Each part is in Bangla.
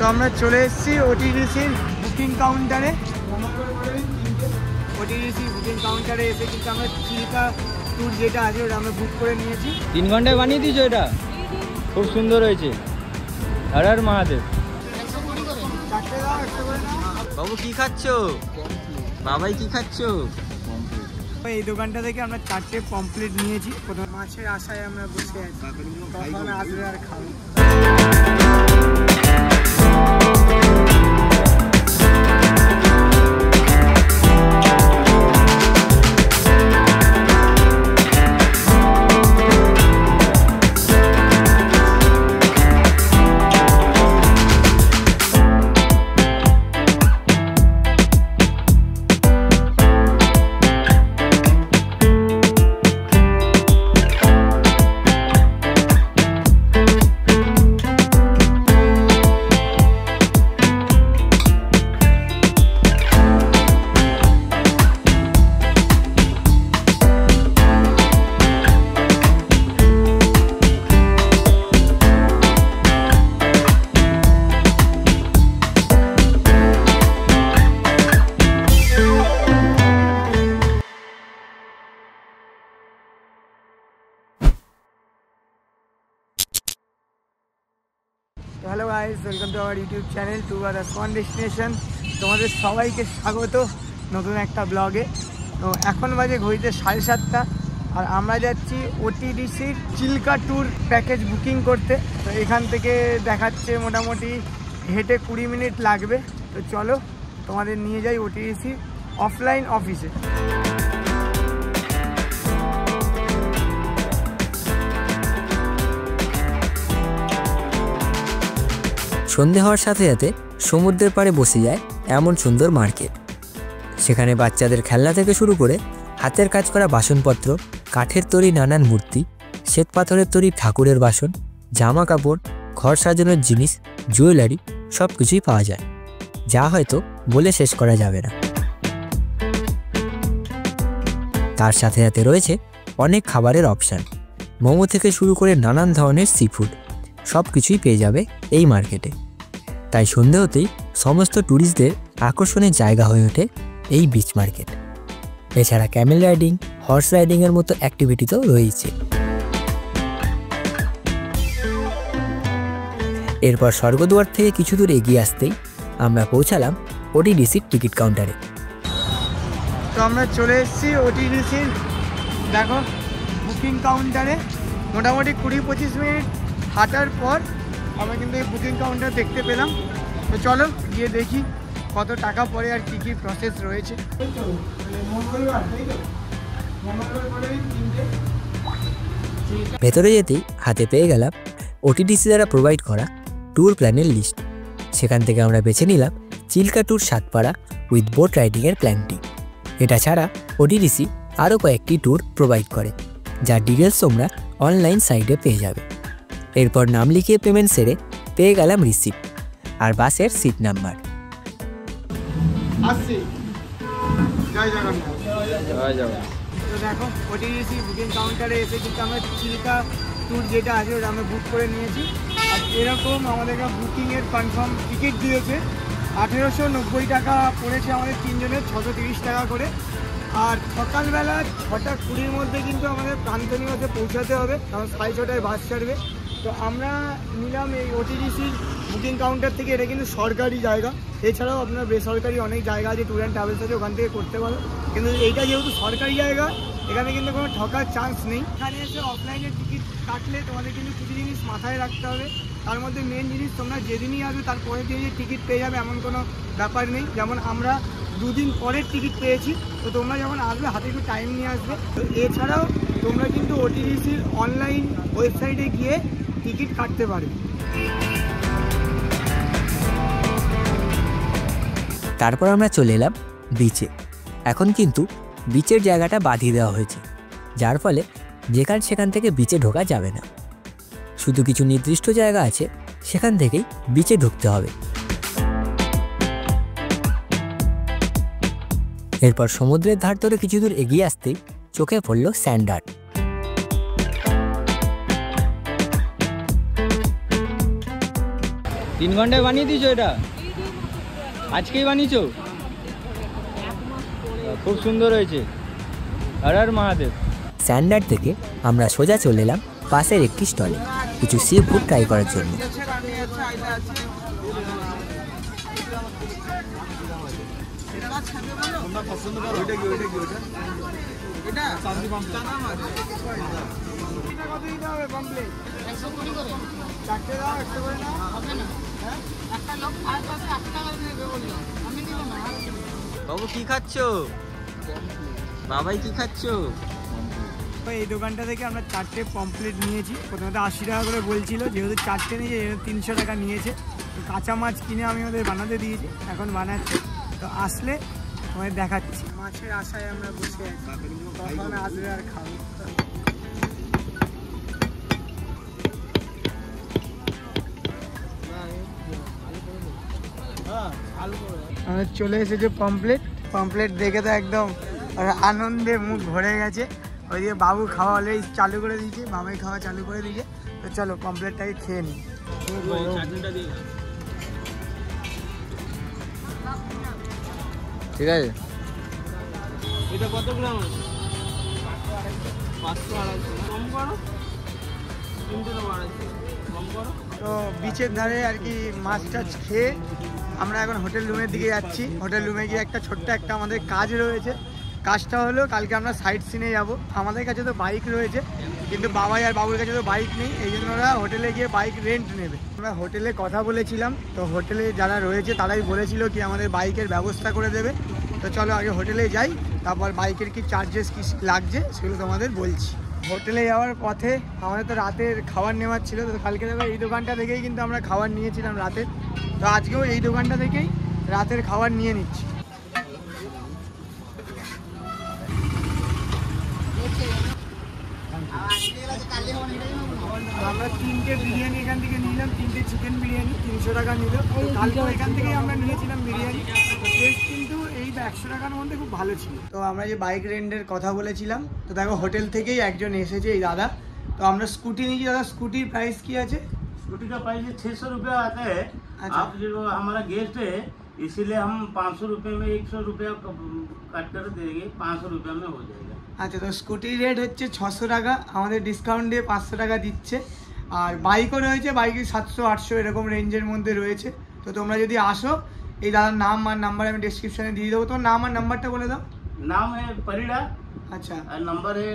তো আমরা চলে এসেছি ওটিডিসির বুকিং কাউন্টারে। ওটিডিসি বুকিং কাউন্টারে এসে কিন্তু আমরা চিল্কা ট্যুর যেটা আছে ওটা আমরা বুক করে নিয়েছি। 3 ঘন্টায় বানিয়ে দিয়েছো? এটা খুব সুন্দর হয়েছে। হর হর মহাদেব। বাবু কি খাচ্ছ? বাবাই কি খাচ্ছ? এই দোকানটা থেকে আমরা 4টে পমফ্লেট নিয়েছি। প্রথমে মাছের আশায় আমরা বসে আছি, কখন আসবে আর খাবো। Hello guys, welcome to our YouTube channel tour one destination. তোমাদের সবাইকে স্বাগত নতুন একটা ব্লগে। তো এখন বাজে ঘড়িতে 7:30 আর আমরা যাচ্ছি ওটিডিসির চিল্কা ট্যুর প্যাকেজ বুকিং করতে। তো এখান থেকে দেখাচ্ছে মোটামুটি হেঁটে 20 মিনিট লাগবে। তো চলো তোমাদের নিয়ে যাই ওটিডিসির অফলাইন অফিসে। সন্ধে হওয়ার সাথে সাথে সমুদ্রের পাড়ে বসে যায় এমন সুন্দর মার্কেট। সেখানে বাচ্চাদের খেলনা থেকে শুরু করে হাতের কাজ করা বাসনপত্র, কাঠের তৈরি নানান মূর্তি, শ্বেত পাথরের তৈরি ঠাকুরের বাসন, জামা কাপড়, ঘর সাজানোর জিনিস, জুয়েলারি সব কিছুই পাওয়া যায়, যা হয়তো বলে শেষ করা যাবে না। তার সাথে সাথে রয়েছে অনেক খাবারের অপশান, মোমো থেকে শুরু করে নানান ধরনের সি ফুড সব কিছুই পেয়ে যাবে এই মার্কেটে। তাই সন্ধে হতেই সমস্ত ট্যুরিস্টদের আকর্ষণের জায়গা হয়ে ওঠে এই বিচ মার্কেট। এছাড়া ক্যামেল রাইডিং, হর্স রাইডিংয়ের মতো অ্যাক্টিভিটি তো রয়েছে। এরপর স্বর্গদুয়ার থেকে কিছু দূর এগিয়ে আসতেই আমরা পৌঁছালাম ওটিডিসির টিকিট কাউন্টারে। তো আমরা চলে এসেছি ওটিডিসির দেখো বুকিং কাউন্টারে। মোটামুটি 20-25 মিনিট হাঁটার পর আমরা কিন্তু এই বুকিং কাউন্টার দেখতে পেলাম। তো চলো গিয়ে দেখি কত টাকা পড়ে আর কী কী প্রসেস রয়েছে। ভেতরে যেতেই হাতে পেয়ে গেলাম ওটিডিসি দ্বারা প্রোভাইড করা ট্যুর প্ল্যানের লিস্ট। সেখান থেকে আমরা বেছে নিলাম Chilka tour Satpada with boat রাইডিংয়ের প্ল্যানটি। এটা ছাড়া ওটিডিসি আরও কয়েকটি ট্যুর প্রোভাইড করে, যার ডিটেলস তোমরা অনলাইন সাইটে পেয়ে যাবে। এরপর নাম লিখিয়ে পেমেন্ট সেরে পেয়ে গেলাম রিসিপ্ট আর বাসের সিট নাম্বার। তো দেখো ওটিডিসি বুকিং কাউন্টারে এসে কিন্তু আমরা চিল্কা ট্যুর যেটা আছে ওটা আমরা বুক করে নিয়েছি। আর এরকম আমাদেরকে বুকিংয়ের কনফার্ম টিকিট দিয়েছে। 1890 টাকা পড়েছে আমাদের তিনজনের, 630 টাকা করে। আর সকালবেলা 6:20-র মধ্যে কিন্তু আমাদের প্রান্তনিবাসে পৌঁছাতে হবে, কারণ 6:30টায় বাস ছাড়বে। তো আমরা নিলাম এই ওটিডিসির বুকিং কাউন্টার থেকে। এটা কিন্তু সরকারি জায়গা, এছাড়াও আপনার বেসরকারি অনেক জায়গা আছে, ট্যুর অ্যান্ড ট্রাভেলস আছে, ওখান থেকে করতে পারো। কিন্তু এইটা যেহেতু সরকারি জায়গা, এখানে কিন্তু কোনো ঠকার চান্স নেই। এখানে এসে অফলাইনে টিকিট কাটলে তোমাদের কিন্তু কিছু জিনিস মাথায় রাখতে হবে। তার মধ্যে মেন জিনিস, তোমরা যেদিনই আসবে তারপরে দিয়ে যে টিকিট পেয়ে যাবে এমন কোনো ব্যাপার নেই। যেমন আমরা 2 দিন পরের টিকিট পেয়েছি। তো তোমরা যখন আসবে হাতে একটু টাইম নিয়ে আসবে। তো এছাড়াও তোমরা কিন্তু ওটিডিসির অনলাইন ওয়েবসাইটে গিয়ে টিকিট কাটতে পারবে। তারপর আমরা চলে এলাম বিচে। এখন কিন্তু বিচের জায়গাটা বাঁধিয়ে দেওয়া হয়েছে, যার ফলে সেখান থেকে বিচে ঢোকা যাবে না। শুধু কিছু নির্দিষ্ট জায়গা আছে, সেখান থেকেই বিচে ঢুকতে হবে। এরপর সমুদ্রের ধার ধরে কিছু দূর এগিয়ে আসতেই চোখে পড়ল স্যান্ড আর্ট। 3 ঘন্টায় বানিয়ে দিয়েছো এটা? আজকেই বানিয়েছো? খুব সুন্দর হয়েছে। হর হর মহাদেব। স্যান্ডার থেকে আমরা সোজা চলে এলাম পাশের একটি স্টলে কিছু সি ফুড ট্রাই করার জন্য। বাবু কি খাচ্ছ? বাবাই কি খাচ্ছ? এই দোকানটা থেকে আমরা 4টে পমপ্লেট নিয়েছি। প্রথমে 80 টাকা করে বলছিল, যেহেতু 4টে নিয়েছে 300 টাকা নিয়েছে। কাঁচা মাছ কিনে আমি ওদের বানাতে দিয়েছি, এখন বানাচ্ছি। তো আসলে আমাদের দেখাচ্ছি। মাছের আশায় আমরা বসে কখন আসবে আর খাবো। আমাদের চলে এসেছে পমপ্লেট দেখে তো একদম আনন্দে মুখ ভরে গেছে। ওইদিকে বাবু খাওয়া হলে চালু করে দিয়েছে, মামাই খাওয়া চালু করে দিয়েছে। তো চলো পমপ্লেটটাকে খেয়ে নিই। ঠিক আছে। এটা কত গ্রাম আছে? 500 250 কম করো, 300 কম করো। তো বিচের ধারে আর কি মাছ টাছ খেয়ে আমরা এখন হোটেল রুমের দিকে যাচ্ছি। হোটেল রুমে গিয়ে একটা ছোট্ট একটা আমাদের কাজ রয়েছে। কাজটা হলো কালকে আমরা সাইট সিনে যাব। আমাদের কাছে তো বাইক রয়েছে, কিন্তু বাবাই আর বাবুর কাছে তো বাইক নেই, এই জন্য ওরা হোটেলে গিয়ে বাইক রেন্ট নেবে। আমরা হোটেলে কথা বলেছিলাম, তো হোটেলে যারা রয়েছে তারাই বলেছিল কি আমাদের বাইকের ব্যবস্থা করে দেবে। তো চলো আগে হোটেলে যাই, তারপর বাইকের কি চার্জেস কি লাগছে সেগুলো তোমাদের বলছি। হোটেলে যাওয়ার পথে আমাদের তো রাতের খাবার নেওয়ার ছিল। তো কালকে দেখো এই দোকানটা থেকেই কিন্তু আমরা খাবার নিয়েছিলাম রাতের। তো আজকেও এই দোকানটা থেকেই রাতের খাবার নিয়ে নিচ্ছি। আমরা 3টে বিরিয়ানি এখান থেকে নিলাম, 3টে চিকেন বিরিয়ানি 300 টাকা নিল। কালকেও এখান থেকেই আমরা নিয়েছিলাম বিরিয়ানি। টেস্ট কিন্তু এই 100 টাকার মধ্যে খুব ভালো ছিল। তো আমরা যে বাইক রেন্টের কথা বলেছিলাম, তো দেখো হোটেল থেকেই একজন এসেছে, এই দাদা। तो हम स्कूटी नहीं दादा, स्कूटी प्राइस क्या है? स्कूटी का प्राइस 600 रुपया आता है। अच्छा। आप जो हमारा गेस्ट है इसीलिए हम 500 रुपये में 100 रुपया काट कर देंगे, 500 रुपया में हो जाएगा। अच्छा, तो स्कूटी रेट হচ্ছে 600 টাকা, আমাদের ডিসকাউন্ট দিয়ে 500 টাকা দিচ্ছে। আর বাইকও রয়েছে, বাইকে 700 800 এরকম রেঞ্জের মধ্যে রয়েছে। তো তোমরা যদি আসো, এই দাদার নাম আর নাম্বার আমি ডেসক্রিপশনে দিয়ে দেবো। তোমার নাম আর নাম্বারটা বলে দাও। नाम है परिड़ा। अच्छा, नंबर है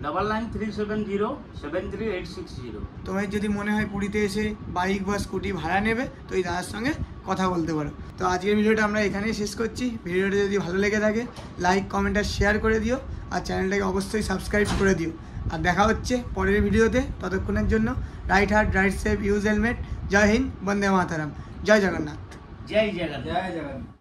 9937073860। তোমার যদি মনে হয় পুরীতে এসে বাইক বা স্কুটি ভাড়া নেবে তো এই দাদার সঙ্গে কথা বলতে পারো। তো আজকের ভিডিওটা আমরা এখানেই শেষ করছি। ভিডিওটা যদি ভালো লেগে থাকে লাইক কমেন্ট আর শেয়ার করে দিও, আর চ্যানেলটাকে অবশ্যই সাবস্ক্রাইব করে দিও। আর দেখা হচ্ছে পরের ভিডিওতে, ততক্ষণের জন্য ride hard, ride safe, use helmet. জয় হিন্দ, বন্দে মাতারাম, জয় জগন্নাথ। जय जगन्नाथ। जय जगन्नाथ।